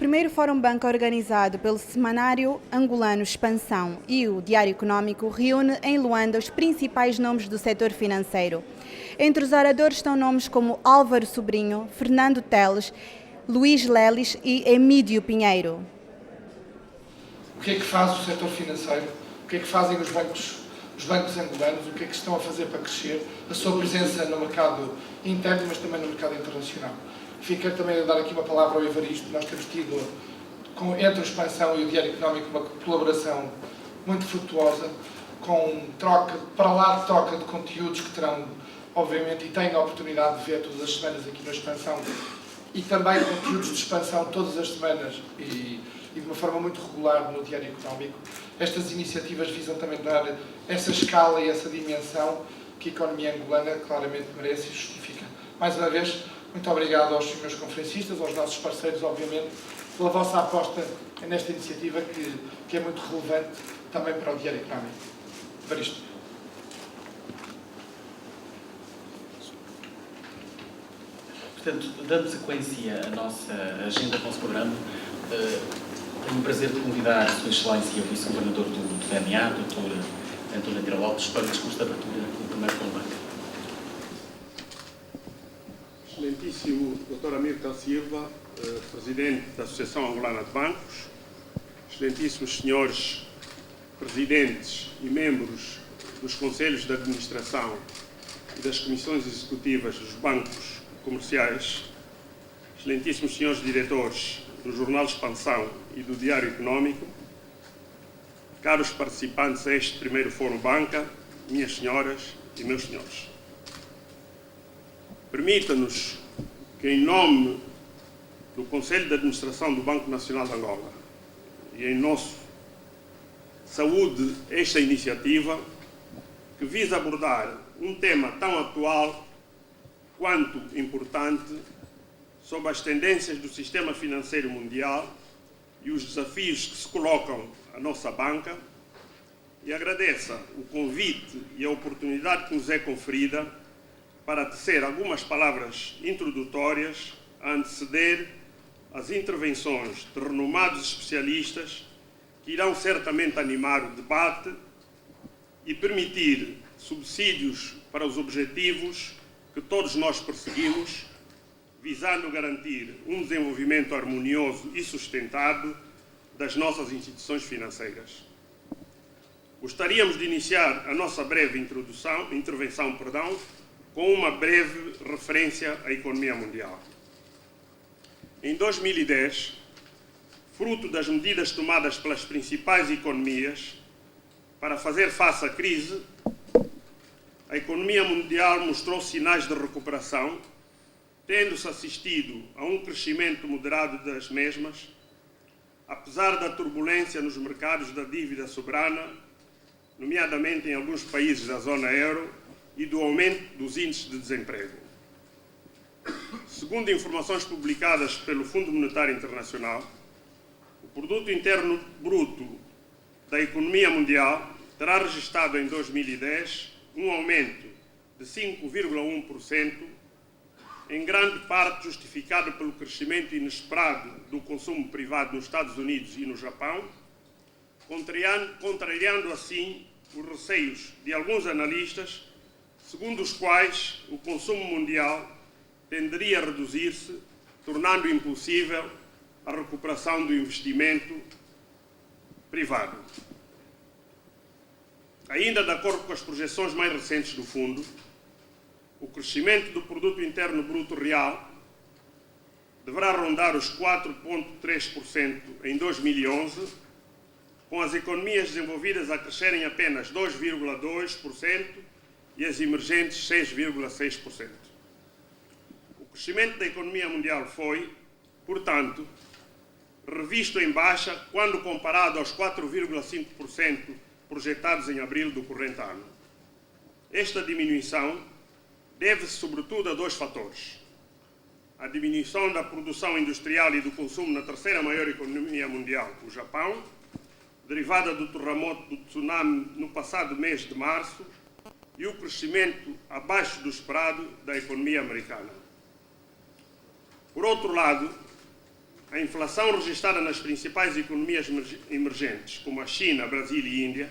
primeiro Fórum Banca organizado pelo Semanário Angolano Expansão e o Diário Económico reúne em Luanda os principais nomes do setor financeiro. Entre os oradores estão nomes como Álvaro Sobrinho, Fernando Teles, Luís Leles e Emídio Pinheiro. O que é que faz o setor financeiro? O que é que fazem os bancos angolanos? O que é que estão a fazer para crescer? A sua presença no mercado interno, mas também no mercado internacional. Fica também a dar aqui uma palavra ao Evaristo. Nós temos tido, entre a Expansão e o Diário Económico, uma colaboração muito frutuosa, com troca, para lá de troca de conteúdos que terão, obviamente, e têm a oportunidade de ver todas as semanas aqui na Expansão, e também conteúdos de expansão todas as semanas e de uma forma muito regular no Diário Económico. Estas iniciativas visam também dar essa escala e essa dimensão que a economia angolana claramente merece e justifica. Mais uma vez, muito obrigado aos meus conferencistas, aos nossos parceiros, obviamente, pela vossa aposta nesta iniciativa que é muito relevante também para o Diário Económico. Evaristo. Portanto, dando sequência à nossa agenda, ao nosso programa, tenho o prazer de convidar a Sua Excelência, o Vice-Governador do DMA, Dr. António André Lopes, para o discurso de abertura do primeiro Fórum Banca. Excelentíssimo Dr. Amílcar Silva, Presidente da Associação Angolana de Bancos, excelentíssimos senhores Presidentes e membros dos Conselhos de Administração e das Comissões Executivas dos Bancos Comerciais, excelentíssimos senhores Diretores do Jornal Expansão e do Diário Económico, caros participantes a este primeiro Fórum Banca, minhas senhoras e meus senhores. Permita-nos que, em nome do Conselho de Administração do Banco Nacional de Angola e em nosso saúde esta iniciativa que visa abordar um tema tão atual quanto importante sobre as tendências do sistema financeiro mundial e os desafios que se colocam à nossa banca, e agradeça o convite e a oportunidade que nos é conferida para tecer algumas palavras introdutórias a anteceder as intervenções de renomados especialistas que irão certamente animar o debate e permitir subsídios para os objetivos que todos nós perseguimos, visando garantir um desenvolvimento harmonioso e sustentado das nossas instituições financeiras. Gostaríamos de iniciar a nossa breve intervenção, com uma breve referência à economia mundial. Em 2010, fruto das medidas tomadas pelas principais economias para fazer face à crise, a economia mundial mostrou sinais de recuperação, tendo-se assistido a um crescimento moderado das mesmas, apesar da turbulência nos mercados da dívida soberana, nomeadamente em alguns países da zona euro, e do aumento dos índices de desemprego. Segundo informações publicadas pelo Fundo Monetário Internacional, o Produto Interno Bruto da economia mundial terá registrado em 2010 um aumento de 5,1%, em grande parte justificado pelo crescimento inesperado do consumo privado nos Estados Unidos e no Japão, contrariando assim os receios de alguns analistas, segundo os quais o consumo mundial tenderia a reduzir-se, tornando impossível a recuperação do investimento privado. Ainda de acordo com as projeções mais recentes do Fundo, o crescimento do Produto Interno Bruto Real deverá rondar os 4,3% em 2011, com as economias desenvolvidas a crescerem apenas 2,2% e as emergentes 6,6%. O crescimento da economia mundial foi, portanto, revisto em baixa quando comparado aos 4,5% projetados em abril do corrente ano. Esta diminuição deve-se sobretudo a dois fatores: a diminuição da produção industrial e do consumo na terceira maior economia mundial, o Japão, derivada do terremoto do tsunami no passado mês de março, e o crescimento abaixo do esperado da economia americana. Por outro lado, a inflação registrada nas principais economias emergentes, como a China, Brasil e Índia,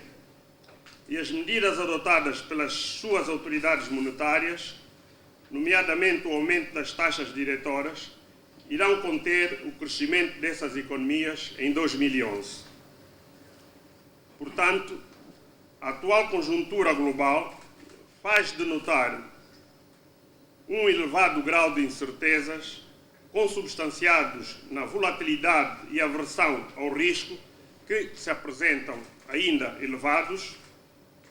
e as medidas adotadas pelas suas autoridades monetárias, nomeadamente o aumento das taxas diretoras, irão conter o crescimento dessas economias em 2011. Portanto, a atual conjuntura global faz denotar um elevado grau de incertezas, consubstanciados na volatilidade e aversão ao risco, que se apresentam ainda elevados,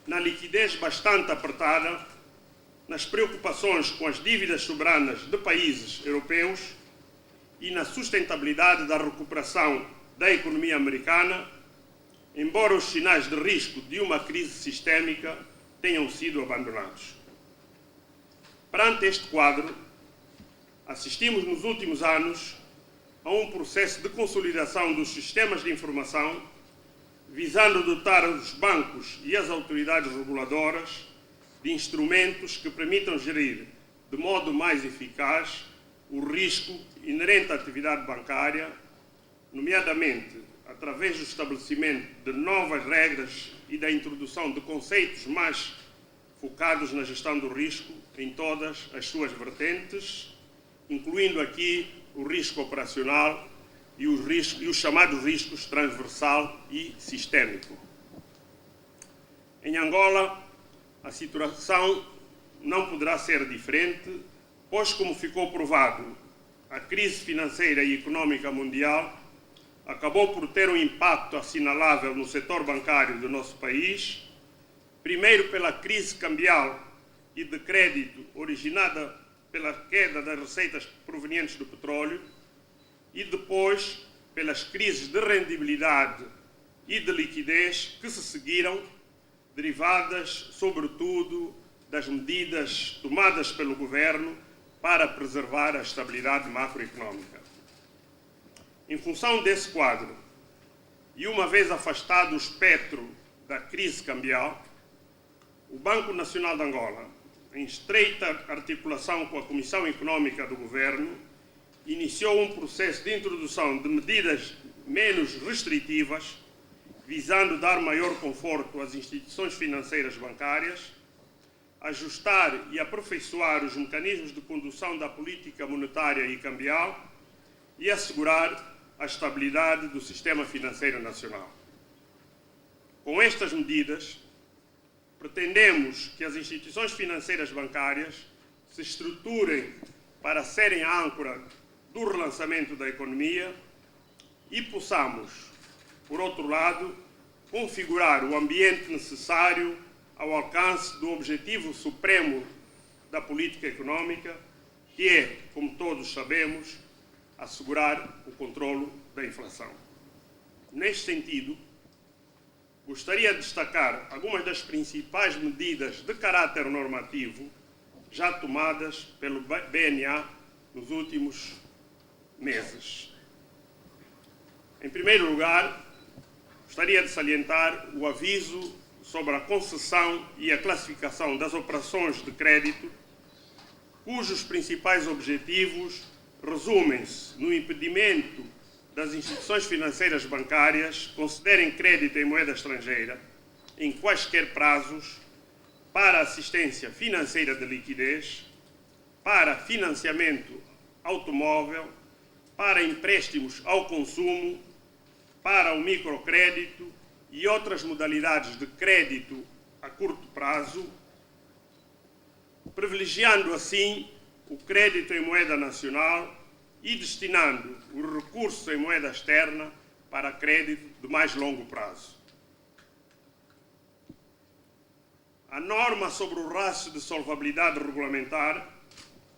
na liquidez bastante apertada, nas preocupações com as dívidas soberanas de países europeus e na sustentabilidade da recuperação da economia americana, embora os sinais de risco de uma crise sistémica tenham sido abandonados. Perante este quadro, assistimos nos últimos anos a um processo de consolidação dos sistemas de informação, visando dotar os bancos e as autoridades reguladoras de instrumentos que permitam gerir de modo mais eficaz o risco inerente à atividade bancária, nomeadamente através do estabelecimento de novas regras e da introdução de conceitos mais focados na gestão do risco em todas as suas vertentes, incluindo aqui o risco operacional e os chamados riscos transversal e sistémico. Em Angola, a situação não poderá ser diferente, pois, como ficou provado, a crise financeira e económica mundial acabou por ter um impacto assinalável no setor bancário do nosso país, primeiro pela crise cambial e de crédito originada pela queda das receitas provenientes do petróleo e depois pelas crises de rendibilidade e de liquidez que se seguiram, derivadas, sobretudo, das medidas tomadas pelo governo para preservar a estabilidade macroeconómica. Em função desse quadro, e uma vez afastado o espectro da crise cambial, o Banco Nacional de Angola, em estreita articulação com a Comissão Económica do Governo, iniciou um processo de introdução de medidas menos restritivas, visando dar maior conforto às instituições financeiras bancárias, ajustar e aperfeiçoar os mecanismos de condução da política monetária e cambial e assegurar a estabilidade do sistema financeiro nacional. Com estas medidas, pretendemos que as instituições financeiras bancárias se estruturem para serem a âncora do relançamento da economia e possamos, por outro lado, configurar o ambiente necessário ao alcance do objetivo supremo da política económica, que é, como todos sabemos, assegurar o controlo da inflação. Neste sentido, gostaria de destacar algumas das principais medidas de caráter normativo já tomadas pelo BNA nos últimos meses. Em primeiro lugar, gostaria de salientar o aviso sobre a concessão e a classificação das operações de crédito, cujos principais objetivos resumem-se no impedimento das instituições financeiras bancárias concederem crédito em moeda estrangeira, em quaisquer prazos, para assistência financeira de liquidez, para financiamento automóvel, para empréstimos ao consumo, para o microcrédito e outras modalidades de crédito a curto prazo, privilegiando assim o crédito em moeda nacional e destinando os recursos em moeda externa para crédito de mais longo prazo. A norma sobre o ratio de solvabilidade regulamentar,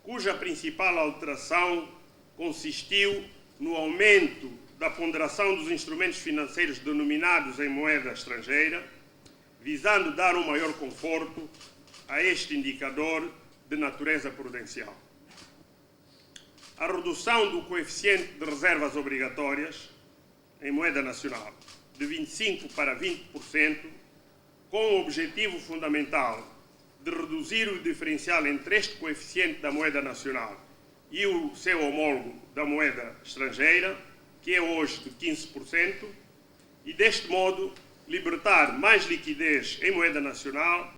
cuja principal alteração consistiu no aumento da ponderação dos instrumentos financeiros denominados em moeda estrangeira, visando dar um maior conforto a este indicador de natureza prudencial. A redução do coeficiente de reservas obrigatórias em moeda nacional de 25% para 20%, com o objetivo fundamental de reduzir o diferencial entre este coeficiente da moeda nacional e o seu homólogo da moeda estrangeira, que é hoje de 15%, e deste modo libertar mais liquidez em moeda nacional